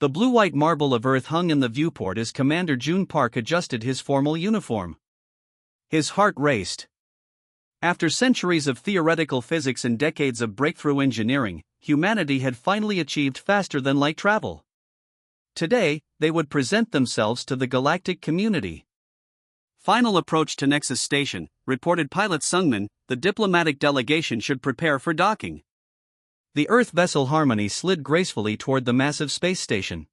The blue-white marble of Earth hung in the viewport as Commander June Park adjusted his formal uniform. His heart raced. After centuries of theoretical physics and decades of breakthrough engineering, humanity had finally achieved faster-than-light travel. Today, they would present themselves to the galactic community. Final approach to Nexus Station, reported pilot Sungmin. The diplomatic delegation should prepare for docking. The Earth vessel Harmony slid gracefully toward the massive space station.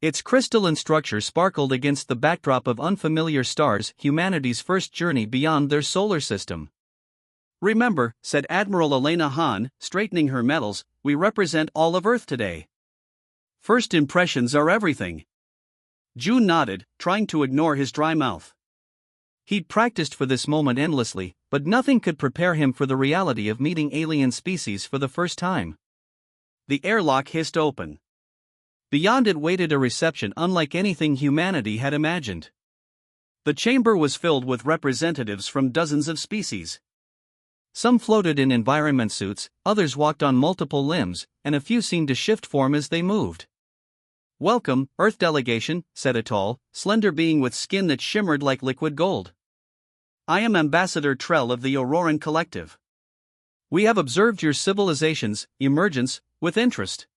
Its crystalline structure sparkled against the backdrop of unfamiliar stars, humanity's first journey beyond their solar system. "Remember," said Admiral Elena Hahn, straightening her medals, "we represent all of Earth today. First impressions are everything." June nodded, trying to ignore his dry mouth. He'd practiced for this moment endlessly, but nothing could prepare him for the reality of meeting alien species for the first time. The airlock hissed open. Beyond it waited a reception unlike anything humanity had imagined. The chamber was filled with representatives from dozens of species. Some floated in environment suits, others walked on multiple limbs, and a few seemed to shift form as they moved. "Welcome, Earth delegation," said a tall, slender being with skin that shimmered like liquid gold. "I am Ambassador Trell of the Auroran Collective. We have observed your civilization's emergence with interest."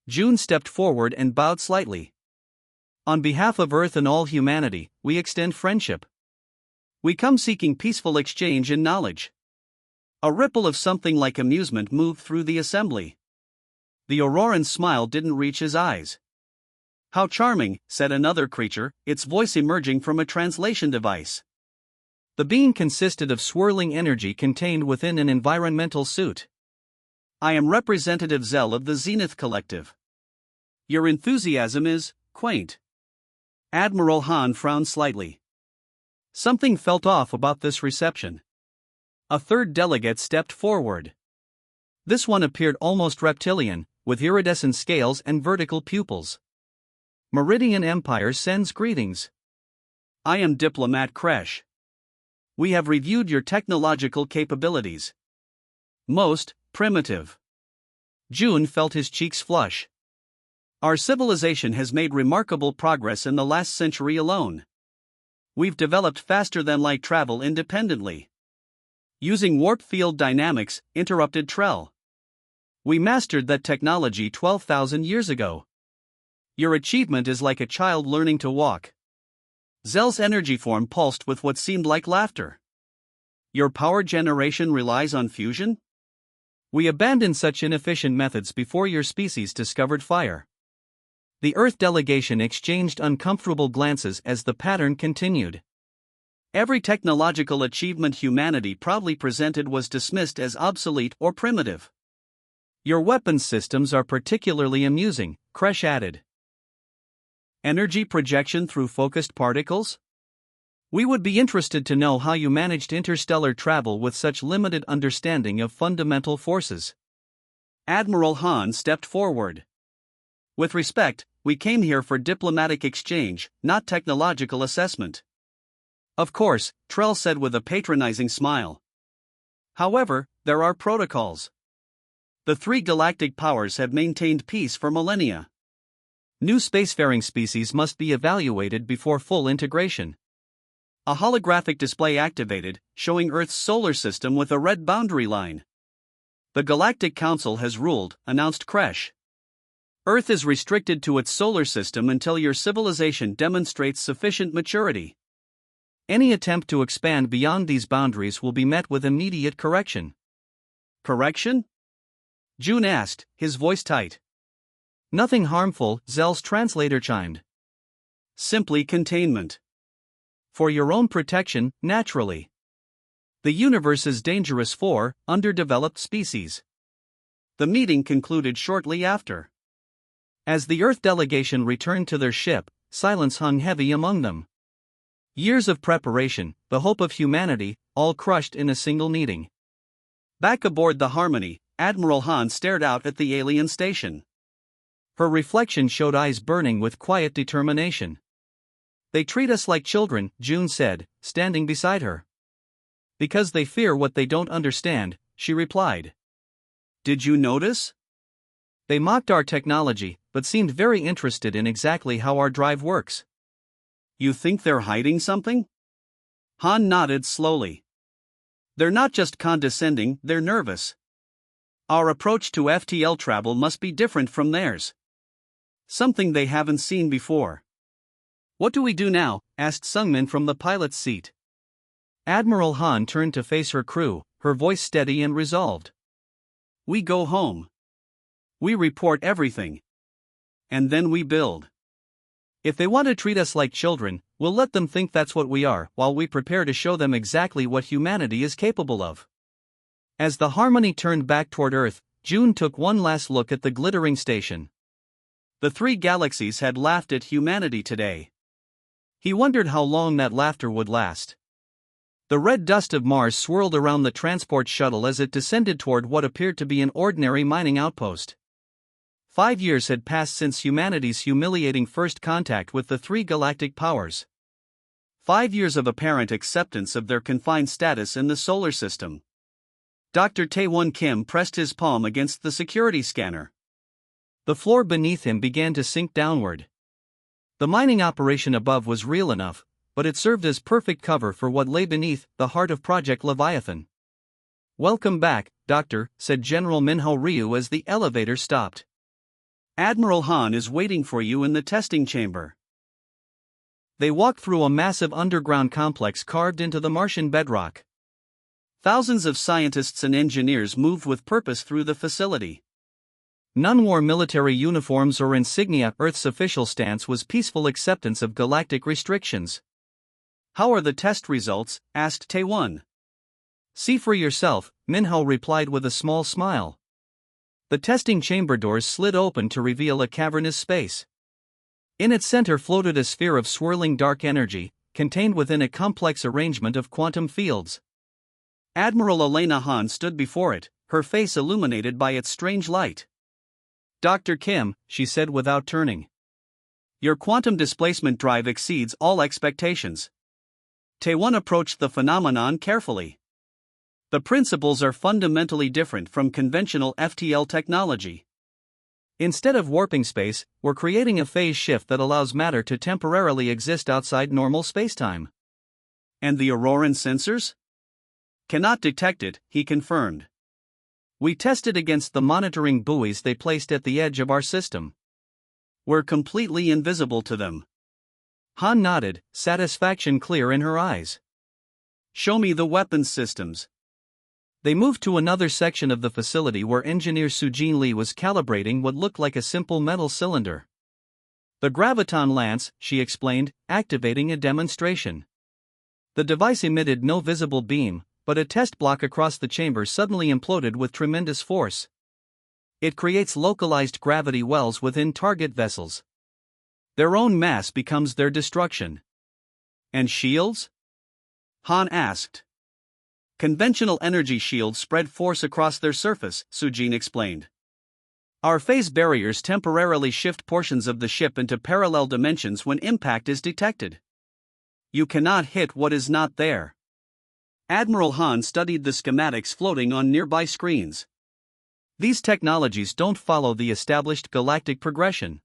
June stepped forward and bowed slightly. "On behalf of Earth and all humanity, we extend friendship. We come seeking peaceful exchange in knowledge." A ripple of something like amusement moved through the assembly. The Auroran's smile didn't reach his eyes. "How charming," said another creature, its voice emerging from a translation device. The being consisted of swirling energy contained within an environmental suit. "I am Representative Zell of the Zenith Collective. Your enthusiasm is quaint." Admiral Hahn frowned slightly. Something felt off about this reception. A third delegate stepped forward. This one appeared almost reptilian, with iridescent scales and vertical pupils. "Meridian Empire sends greetings. I am Diplomat Kresh. We have reviewed your technological capabilities. Most primitive." June felt his cheeks flush. "Our civilization has made remarkable progress in the last century alone. We've developed faster-than-light travel independently. Using warp field dynamics," interrupted Trell. "We mastered that technology 12,000 years ago. Your achievement is like a child learning to walk." Zell's energy form pulsed with what seemed like laughter. "Your power generation relies on fusion? We abandoned such inefficient methods before your species discovered fire." The Earth delegation exchanged uncomfortable glances as the pattern continued. Every technological achievement humanity proudly presented was dismissed as obsolete or primitive. "Your weapons systems are particularly amusing," Kresh added. "Energy projection through focused particles? We would be interested to know how you managed interstellar travel with such limited understanding of fundamental forces." Admiral Hahn stepped forward. "With respect, we came here for diplomatic exchange, not technological assessment." "Of course," Trell said with a patronizing smile. "However, there are protocols. The three galactic powers have maintained peace for millennia. New spacefaring species must be evaluated before full integration." A holographic display activated, showing Earth's solar system with a red boundary line. "The Galactic Council has ruled," announced Kresh. "Earth is restricted to its solar system until your civilization demonstrates sufficient maturity. Any attempt to expand beyond these boundaries will be met with immediate correction." "Correction?" June asked, his voice tight. "Nothing harmful," Zell's translator chimed. "Simply containment. For your own protection, naturally. The universe is dangerous for underdeveloped species." The meeting concluded shortly after. As the Earth delegation returned to their ship, silence hung heavy among them. Years of preparation, the hope of humanity, all crushed in a single meeting. Back aboard the Harmony, Admiral Hahn stared out at the alien station. Her reflection showed eyes burning with quiet determination. "They treat us like children," June said, standing beside her. "Because they fear what they don't understand," she replied. "Did you notice? They mocked our technology, but seemed very interested in exactly how our drive works. You think they're hiding something? Han nodded slowly. They're not just condescending, they're nervous. Our approach to FTL travel must be different from theirs. Something they haven't seen before. What do we do now? Asked Sungmin from the pilot's seat. Admiral Han turned to face her crew, her voice steady and resolved. We go home. We report everything. And then we build. If they want to treat us like children, we'll let them think that's what we are, while we prepare to show them exactly what humanity is capable of. As the Harmony turned back toward Earth, June took one last look at the glittering station. The three galaxies had laughed at humanity today. He wondered how long that laughter would last. The red dust of Mars swirled around the transport shuttle as it descended toward what appeared to be an ordinary mining outpost. 5 years had passed since humanity's humiliating first contact with the three galactic powers. 5 years of apparent acceptance of their confined status in the solar system. Dr. Taewon Kim pressed his palm against the security scanner. The floor beneath him began to sink downward. The mining operation above was real enough, but it served as perfect cover for what lay beneath, the heart of Project Leviathan. Welcome back, Doctor, said General Minho Ryu as the elevator stopped. Admiral Han is waiting for you in the testing chamber. They walked through a massive underground complex carved into the Martian bedrock. Thousands of scientists and engineers moved with purpose through the facility. None wore military uniforms or insignia. Earth's official stance was peaceful acceptance of galactic restrictions. How are the test results? Asked Taewon. See for yourself, Minho replied with a small smile. The testing chamber doors slid open to reveal a cavernous space. In its center floated a sphere of swirling dark energy, contained within a complex arrangement of quantum fields. Admiral Elena Han stood before it, her face illuminated by its strange light. Dr. Kim, she said without turning. Your quantum displacement drive exceeds all expectations. Taewon approached the phenomenon carefully. The principles are fundamentally different from conventional FTL technology. Instead of warping space, we're creating a phase shift that allows matter to temporarily exist outside normal spacetime. And the Auroran sensors? Cannot detect it, he confirmed. We tested against the monitoring buoys they placed at the edge of our system. We're completely invisible to them. Han nodded, satisfaction clear in her eyes. Show me the weapons systems. They moved to another section of the facility where engineer Sujin Lee was calibrating what looked like a simple metal cylinder. The graviton lance, she explained, activating a demonstration. The device emitted no visible beam, but a test block across the chamber suddenly imploded with tremendous force. It creates localized gravity wells within target vessels. Their own mass becomes their destruction. And shields? Han asked. Conventional energy shields spread force across their surface, Sujin explained. Our phase barriers temporarily shift portions of the ship into parallel dimensions when impact is detected. You cannot hit what is not there. Admiral Han studied the schematics floating on nearby screens. These technologies don't follow the established galactic progression.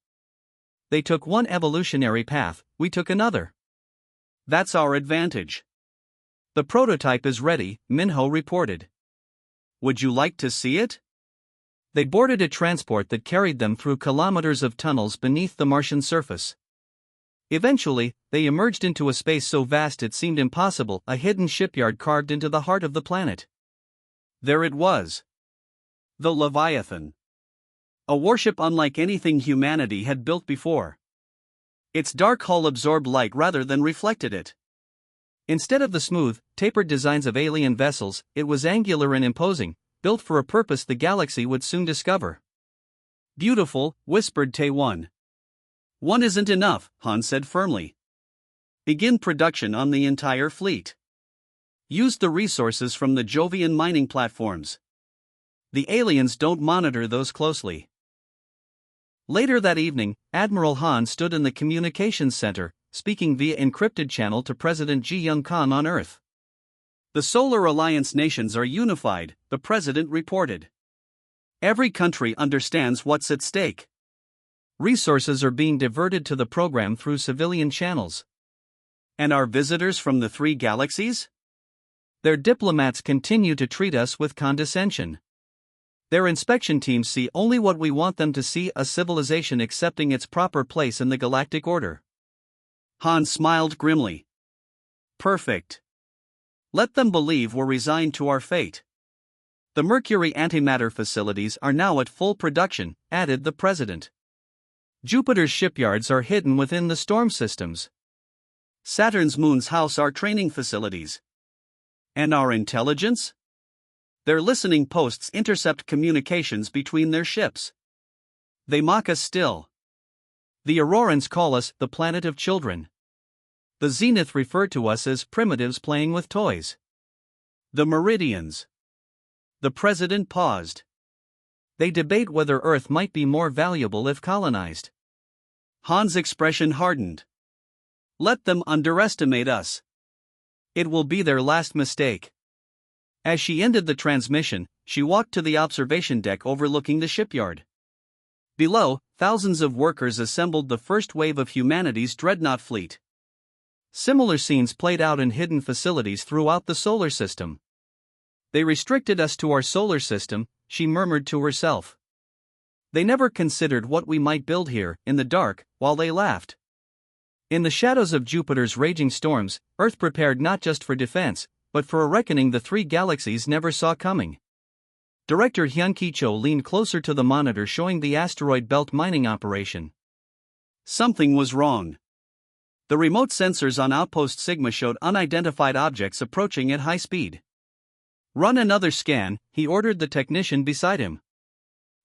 They took one evolutionary path, we took another. That's our advantage. The prototype is ready, Minho reported. Would you like to see it? They boarded a transport that carried them through kilometers of tunnels beneath the Martian surface. Eventually, they emerged into a space so vast it seemed impossible, a hidden shipyard carved into the heart of the planet. There it was. The Leviathan. A warship unlike anything humanity had built before. Its dark hull absorbed light rather than reflected it. Instead of the smooth, tapered designs of alien vessels, it was angular and imposing, built for a purpose the galaxy would soon discover. Beautiful, whispered Taewon. One isn't enough, Han said firmly. Begin production on the entire fleet. Use the resources from the Jovian mining platforms. The aliens don't monitor those closely. Later that evening, Admiral Han stood in the communications center, speaking via encrypted channel to President Ji Young-kan on Earth. The Solar Alliance nations are unified, the president reported. Every country understands what's at stake. Resources are being diverted to the program through civilian channels. And our visitors from the 3 galaxies? Their diplomats continue to treat us with condescension. Their inspection teams see only what we want them to see, a civilization accepting its proper place in the galactic order. Han smiled grimly. Perfect. Let them believe we're resigned to our fate. The Mercury antimatter facilities are now at full production, added the president. Jupiter's shipyards are hidden within the storm systems. Saturn's moons house our training facilities. And our intelligence? Their listening posts intercept communications between their ships. They mock us still. The Aurorans call us the planet of children. The Zenith refer to us as primitives playing with toys. The Meridians. The president paused. They debate whether Earth might be more valuable if colonized. Han's expression hardened. Let them underestimate us. It will be their last mistake. As she ended the transmission, she walked to the observation deck overlooking the shipyard. Below, thousands of workers assembled the first wave of humanity's Dreadnought fleet. Similar scenes played out in hidden facilities throughout the solar system. They restricted us to our solar system, she murmured to herself. They never considered what we might build here, in the dark, while they laughed. In the shadows of Jupiter's raging storms, Earth prepared not just for defense, but for a reckoning the 3 galaxies never saw coming. Director Hyun Ki-cho leaned closer to the monitor showing the asteroid belt mining operation. Something was wrong. The remote sensors on Outpost Sigma showed unidentified objects approaching at high speed. Run another scan, he ordered the technician beside him.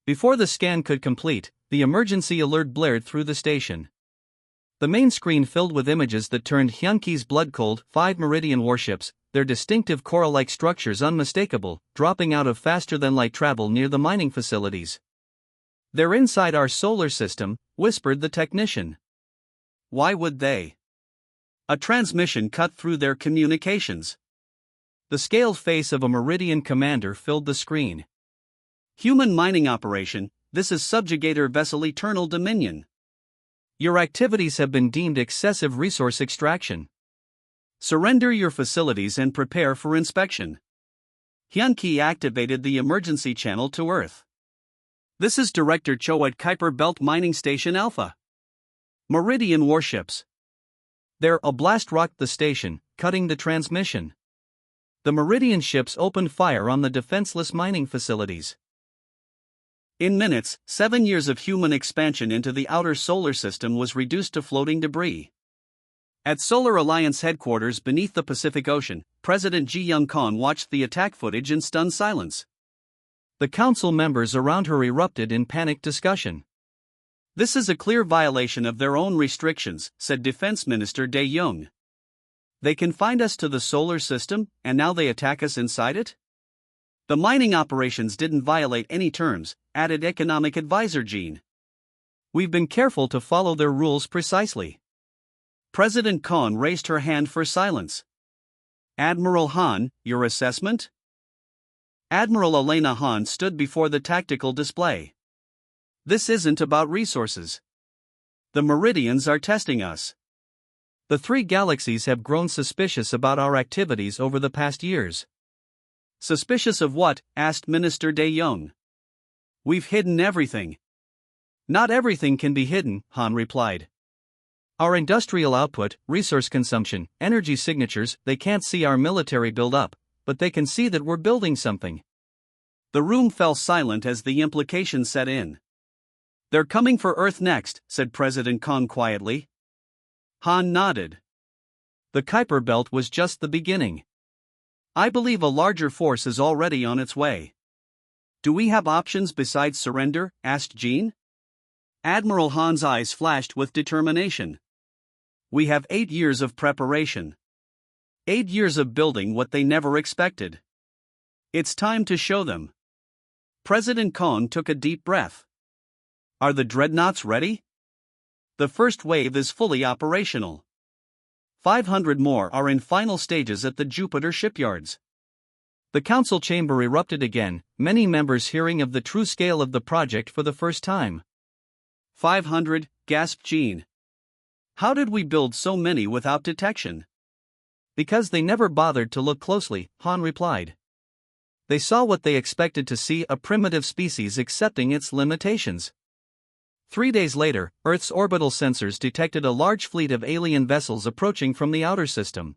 Before the scan could complete, the emergency alert blared through the station. The main screen filled with images that turned Hyun-Ki's blood-cold 5 Meridian warships, their distinctive coral-like structures unmistakable, dropping out of faster-than-light travel near the mining facilities. They're inside our solar system, whispered the technician. Why would they? A transmission cut through their communications. The scaled face of a Meridian commander filled the screen. Human mining operation, this is Subjugator Vessel Eternal Dominion. Your activities have been deemed excessive resource extraction. Surrender your facilities and prepare for inspection. Hyun-Ki activated the emergency channel to Earth. This is Director Cho at Kuiper Belt Mining Station Alpha. Meridian warships. A blast rocked the station, cutting the transmission. The Meridian ships opened fire on the defenseless mining facilities. In minutes, 7 years of human expansion into the outer solar system was reduced to floating debris. At Solar Alliance headquarters beneath the Pacific Ocean, President Ji Young-kan watched the attack footage in stunned silence. The council members around her erupted in panicked discussion. This is a clear violation of their own restrictions, said Defense Minister Dae Young. They confined us to the solar system, and now they attack us inside it? The mining operations didn't violate any terms, added Economic Advisor Jean. We've been careful to follow their rules precisely. President Khan raised her hand for silence. Admiral Han, your assessment? Admiral Elena Han stood before the tactical display. This isn't about resources. The Meridians are testing us. The 3 galaxies have grown suspicious about our activities over the past years. Suspicious of what? Asked Minister Dae Young. We've hidden everything. Not everything can be hidden, Han replied. Our industrial output, resource consumption, energy signatures, they can't see our military build-up, but they can see that we're building something. The room fell silent as the implication set in. They're coming for Earth next, said President Khan quietly. Han nodded. The Kuiper Belt was just the beginning. I believe a larger force is already on its way. Do we have options besides surrender? Asked Jean. Admiral Han's eyes flashed with determination. We have 8 years of preparation. 8 years of building what they never expected. It's time to show them. President Khan took a deep breath. Are the dreadnoughts ready? The first wave is fully operational. 500 more are in final stages at the Jupiter shipyards. The council chamber erupted again, many members hearing of the true scale of the project for the first time. 500, gasped Jean. How did we build so many without detection? Because they never bothered to look closely, Han replied. They saw what they expected to see, a primitive species accepting its limitations. 3 days later, Earth's orbital sensors detected a large fleet of alien vessels approaching from the outer system.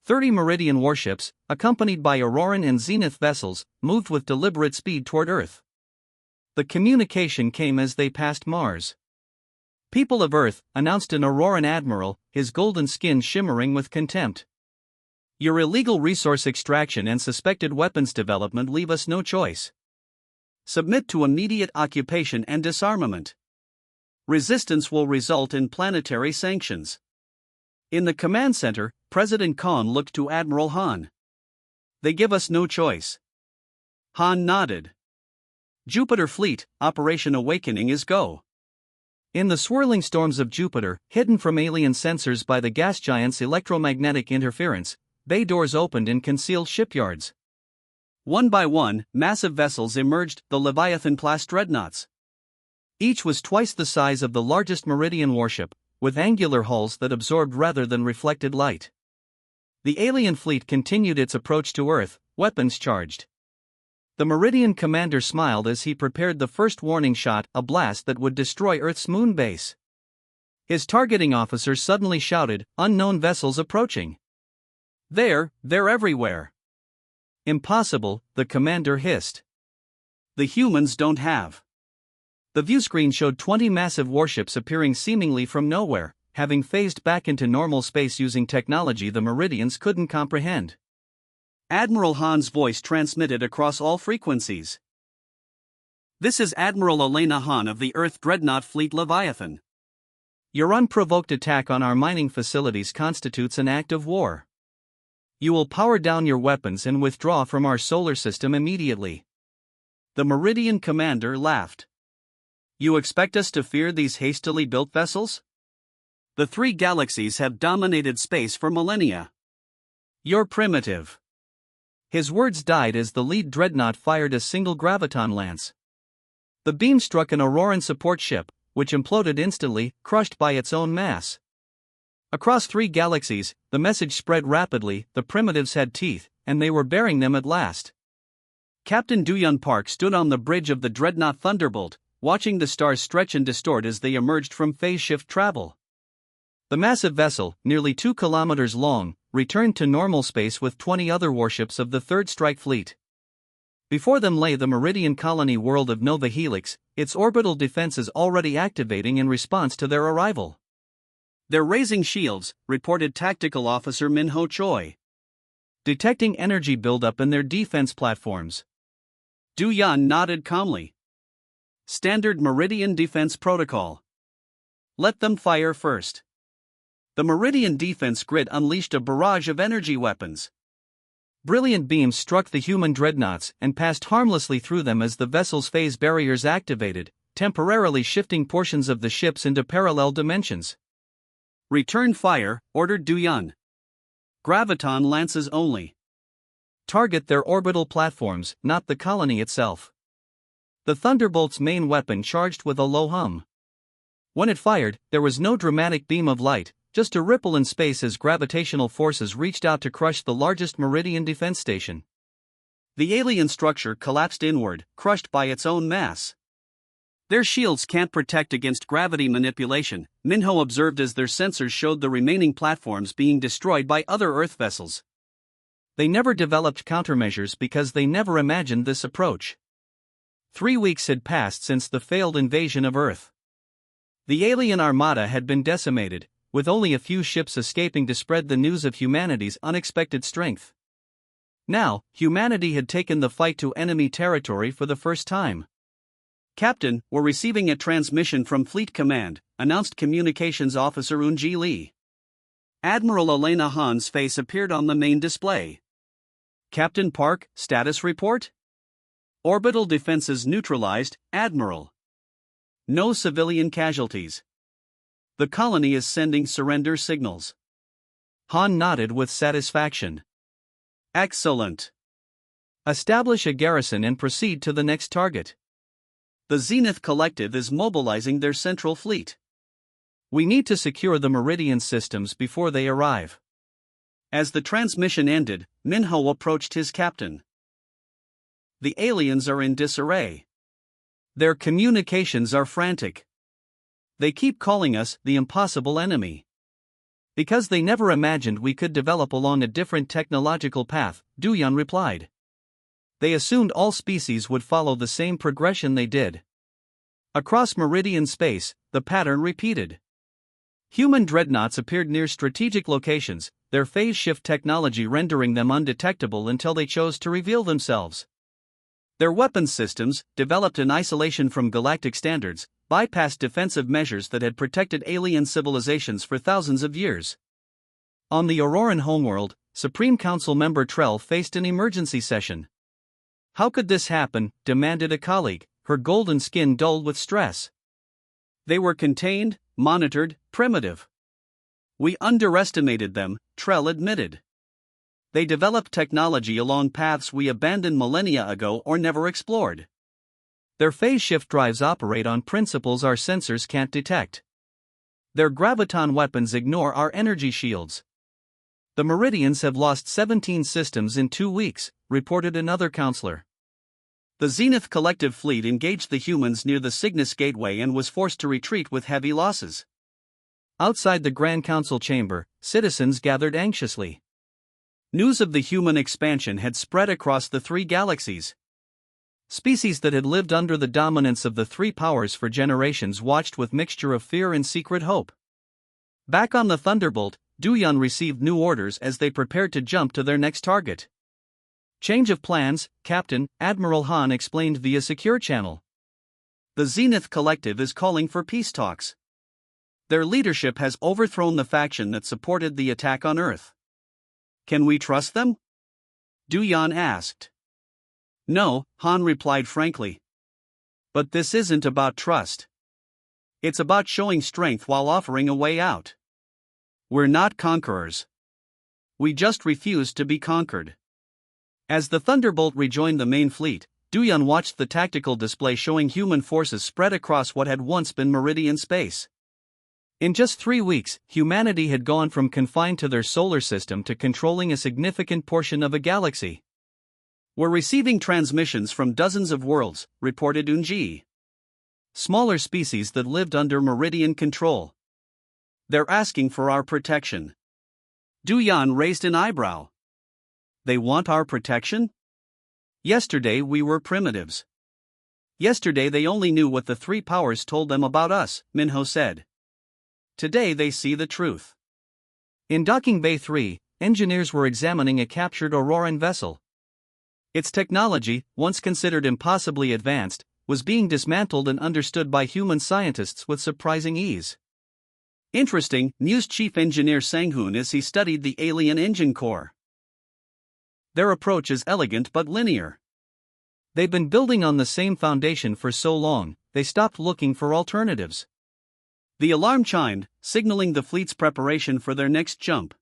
30 Meridian warships, accompanied by Auroran and Zenith vessels, moved with deliberate speed toward Earth. The communication came as they passed Mars. People of Earth, announced an Auroran admiral, his golden skin shimmering with contempt. Your illegal resource extraction and suspected weapons development leave us no choice. Submit to immediate occupation and disarmament. Resistance will result in planetary sanctions. In the command center, President Khan looked to Admiral Han. They give us no choice. Han nodded. Jupiter Fleet, Operation Awakening is go. In the swirling storms of Jupiter, hidden from alien sensors by the gas giant's electromagnetic interference, bay doors opened in concealed shipyards. One by one, massive vessels emerged, the Leviathan-class dreadnoughts. Each was twice the size of the largest Meridian warship, with angular hulls that absorbed rather than reflected light. The alien fleet continued its approach to Earth, weapons charged. The Meridian commander smiled as he prepared the first warning shot, a blast that would destroy Earth's moon base. His targeting officer suddenly shouted, "Unknown vessels approaching." They're everywhere." "Impossible," the commander hissed. "The humans don't have." The viewscreen showed 20 massive warships appearing seemingly from nowhere, having phased back into normal space using technology the Meridians couldn't comprehend. Admiral Han's voice transmitted across all frequencies. "This is Admiral Elena Han of the Earth Dreadnought Fleet Leviathan. Your unprovoked attack on our mining facilities constitutes an act of war. You will power down your weapons and withdraw from our solar system immediately." The Meridian commander laughed. "You expect us to fear these hastily built vessels? The 3 galaxies have dominated space for millennia. You're primitive." His words died as the lead dreadnought fired a single graviton lance. The beam struck an Auroran support ship, which imploded instantly, crushed by its own mass. Across 3 galaxies, the message spread rapidly: the primitives had teeth, and they were bearing them at last. Captain Duyun Park stood on the bridge of the dreadnought Thunderbolt, watching the stars stretch and distort as they emerged from phase shift travel. The massive vessel, nearly 2 kilometers long, returned to normal space with 20 other warships of the Third Strike Fleet. Before them lay the Meridian colony world of Nova Helix, its orbital defenses already activating in response to their arrival. "They're raising shields," reported Tactical Officer Minho Choi. "Detecting energy buildup in their defense platforms." Duyun nodded calmly. "Standard Meridian defense protocol. Let them fire first." The Meridian defense grid unleashed a barrage of energy weapons. Brilliant beams struck the human dreadnoughts and passed harmlessly through them as the vessel's phase barriers activated, temporarily shifting portions of the ships into parallel dimensions. "Return fire," ordered Duyun. "Graviton lances only. Target their orbital platforms, not the colony itself." The Thunderbolt's main weapon charged with a low hum. When it fired, there was no dramatic beam of light, just a ripple in space as gravitational forces reached out to crush the largest Meridian defense station. The alien structure collapsed inward, crushed by its own mass. "Their shields can't protect against gravity manipulation," Minho observed as their sensors showed the remaining platforms being destroyed by other Earth vessels. They never developed countermeasures because they never imagined this approach. 3 weeks had passed since the failed invasion of Earth. The alien armada had been decimated, with only a few ships escaping to spread the news of humanity's unexpected strength. Now, humanity had taken the fight to enemy territory for the first time. "Captain, we're receiving a transmission from Fleet Command," announced Communications Officer Eunji Lee. Admiral Elena Han's face appeared on the main display. "Captain Park, status report?" "Orbital defenses neutralized, Admiral. No civilian casualties. The colony is sending surrender signals." Han nodded with satisfaction. "Excellent. Establish a garrison and proceed to the next target." The Zenith Collective is mobilizing their central fleet. We need to secure the Meridian systems before they arrive. As the transmission ended, Minho approached his captain. The aliens are in disarray. Their communications are frantic. They keep calling us the impossible enemy. Because they never imagined we could develop along a different technological path, Duyan replied. They assumed all species would follow the same progression they did. Across Meridian space, the pattern repeated. Human dreadnoughts appeared near strategic locations, their phase shift technology rendering them undetectable until they chose to reveal themselves. Their weapons systems, developed in isolation from galactic standards, bypassed defensive measures that had protected alien civilizations for thousands of years. On the Auroran homeworld, Supreme Council member Trell faced an emergency session. How could this happen? Demanded a colleague, her golden skin dulled with stress. They were contained, monitored, primitive. We underestimated them, Trell admitted. They developed technology along paths we abandoned millennia ago or never explored. Their phase shift drives operate on principles our sensors can't detect. Their graviton weapons ignore our energy shields. The Meridians have lost 17 systems in 2 weeks, reported another counselor. The Zenith Collective fleet engaged the humans near the Cygnus Gateway and was forced to retreat with heavy losses. Outside the Grand Council chamber, citizens gathered anxiously. News of the human expansion had spread across the 3 galaxies. Species that had lived under the dominance of the 3 powers for generations watched with mixture of fear and secret hope. Back on the Thunderbolt, Duyan received new orders as they prepared to jump to their next target. Change of plans, Captain, Admiral Han explained via secure channel. The Zenith Collective is calling for peace talks. Their leadership has overthrown the faction that supported the attack on Earth. Can we trust them? Duyan asked. No, Han replied frankly. But this isn't about trust. It's about showing strength while offering a way out. We're not conquerors. We just refuse to be conquered. As the Thunderbolt rejoined the main fleet, Duyan watched the tactical display showing human forces spread across what had once been Meridian space. In just 3 weeks, humanity had gone from confined to their solar system to controlling a significant portion of a galaxy. We're receiving transmissions from dozens of worlds, reported Unji. Smaller species that lived under Meridian control. They're asking for our protection. Duyan raised an eyebrow. They want our protection? Yesterday we were primitives. Yesterday they only knew what the 3 powers told them about us, Minho said. Today they see the truth. In Docking Bay 3, engineers were examining a captured Auroran vessel. Its technology, once considered impossibly advanced, was being dismantled and understood by human scientists with surprising ease. Interesting, mused Chief Engineer Sanghoon as he studied the alien engine core. Their approach is elegant but linear. They've been building on the same foundation for so long, they stopped looking for alternatives. The alarm chimed, signaling the fleet's preparation for their next jump.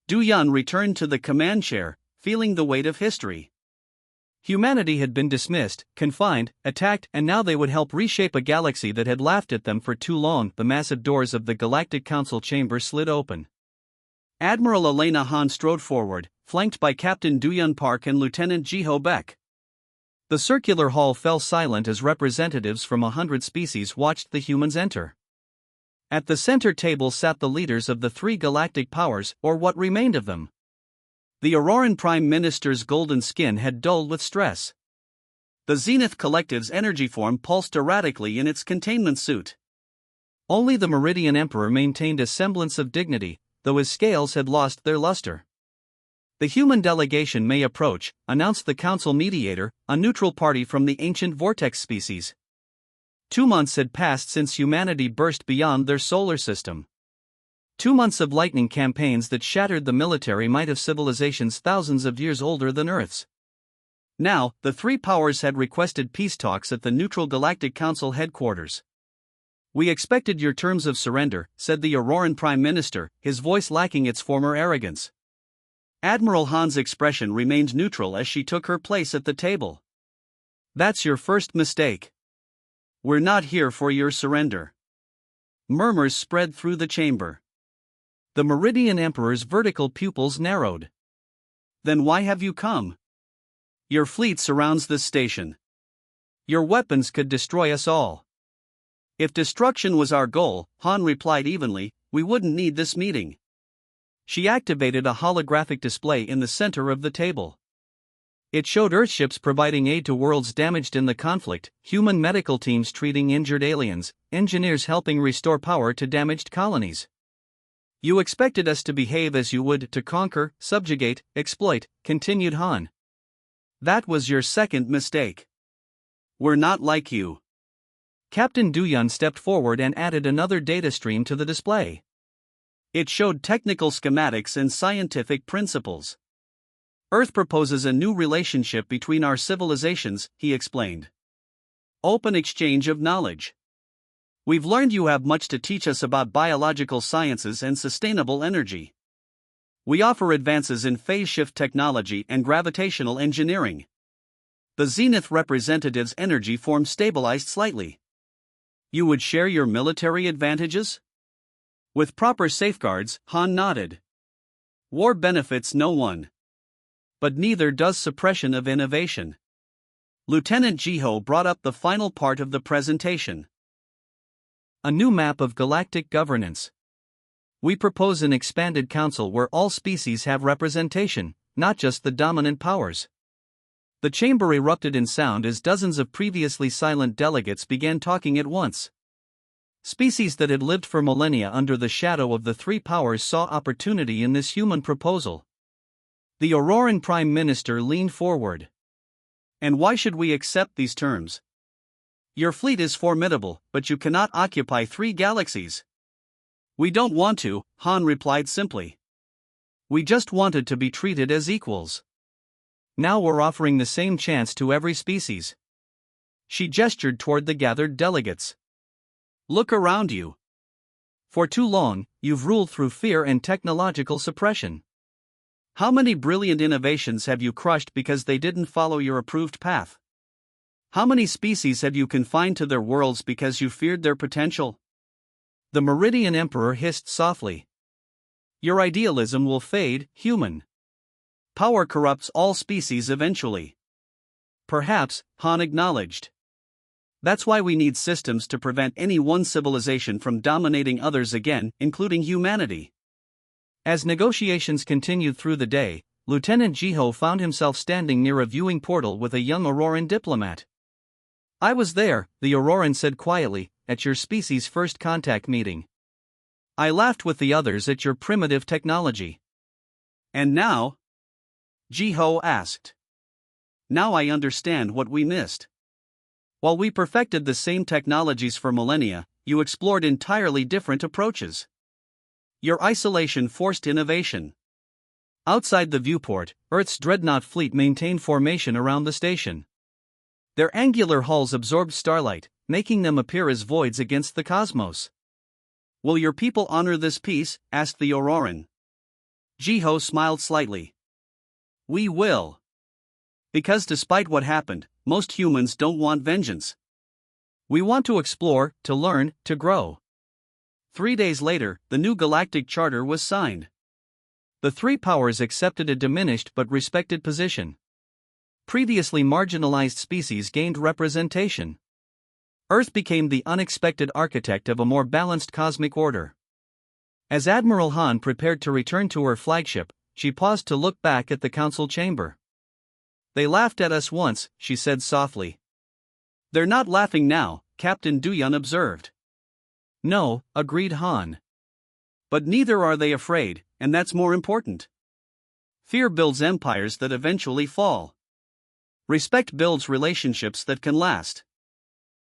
Duyan returned to the command chair, feeling the weight of history. Humanity had been dismissed, confined, attacked, and now they would help reshape a galaxy that had laughed at them for too long. The massive doors of the Galactic Council chamber slid open. Admiral Elena Han strode forward, flanked by Captain Duyan Park and Lieutenant Jiho Beck. The circular hall fell silent as representatives from 100 species watched the humans enter. At the center table sat the leaders of the 3 galactic powers, or what remained of them. The Auroran Prime Minister's golden skin had dulled with stress. The Zenith Collective's energy form pulsed erratically in its containment suit. Only the Meridian Emperor maintained a semblance of dignity, though his scales had lost their luster. The human delegation may approach, announced the Council mediator, a neutral party from the ancient Vortex species. 2 months had passed since humanity burst beyond their solar system. 2 months of lightning campaigns that shattered the military might of civilizations thousands of years older than Earth's. Now, the 3 powers had requested peace talks at the neutral Galactic Council headquarters. We expected your terms of surrender, said the Auroran Prime Minister, his voice lacking its former arrogance. Admiral Han's expression remained neutral as she took her place at the table. That's your first mistake. We're not here for your surrender. Murmurs spread through the chamber. The Meridian Emperor's vertical pupils narrowed. Then why have you come? Your fleet surrounds this station. Your weapons could destroy us all. If destruction was our goal, Han replied evenly, we wouldn't need this meeting. She activated a holographic display in the center of the table. It showed Earthships providing aid to worlds damaged in the conflict, human medical teams treating injured aliens, engineers helping restore power to damaged colonies. You expected us to behave as you would to conquer, subjugate, exploit, continued Han. That was your second mistake. We're not like you. Captain Duyun stepped forward and added another data stream to the display. It showed technical schematics and scientific principles. Earth proposes a new relationship between our civilizations, he explained. Open exchange of knowledge. We've learned you have much to teach us about biological sciences and sustainable energy. We offer advances in phase shift technology and gravitational engineering. The Zenith representative's energy form stabilized slightly. You would share your military advantages? With proper safeguards, Han nodded. War benefits no one. But neither does suppression of innovation. Lieutenant Jiho brought up the final part of the presentation. A new map of galactic governance. We propose an expanded council where all species have representation, not just the dominant powers. The chamber erupted in sound as dozens of previously silent delegates began talking at once. Species that had lived for millennia under the shadow of the three powers saw opportunity in this human proposal. The Auroran Prime Minister leaned forward. And why should we accept these terms? Your fleet is formidable, but you cannot occupy 3 galaxies. We don't want to, Han replied simply. We just wanted to be treated as equals. Now we're offering the same chance to every species. She gestured toward the gathered delegates. Look around you. For too long, you've ruled through fear and technological suppression. How many brilliant innovations have you crushed because they didn't follow your approved path? How many species have you confined to their worlds because you feared their potential? The Meridian Emperor hissed softly. Your idealism will fade, human. Power corrupts all species eventually. Perhaps, Han acknowledged. That's why we need systems to prevent any one civilization from dominating others again, including humanity. As negotiations continued through the day, Lieutenant Jiho found himself standing near a viewing portal with a young Auroran diplomat. I was there, the Auroran said quietly, at your species' first contact meeting. I laughed with the others at your primitive technology. And now? Jiho asked. Now I understand what we missed. While we perfected the same technologies for millennia, you explored entirely different approaches. Your isolation forced innovation. Outside the viewport, Earth's Dreadnought fleet maintained formation around the station. Their angular hulls absorbed starlight, making them appear as voids against the cosmos. Will your people honor this peace? Asked the Auroran. Jiho smiled slightly. We will. Because despite what happened, most humans don't want vengeance. We want to explore, to learn, to grow. 3 days later, the new Galactic Charter was signed. The three powers accepted a diminished but respected position. Previously marginalized species gained representation. Earth became the unexpected architect of a more balanced cosmic order. As Admiral Han prepared to return to her flagship, she paused to look back at the council chamber. They laughed at us once, she said softly. They're not laughing now, Captain Duyun observed. No, agreed Han. But neither are they afraid, and that's more important. Fear builds empires that eventually fall. Respect builds relationships that can last.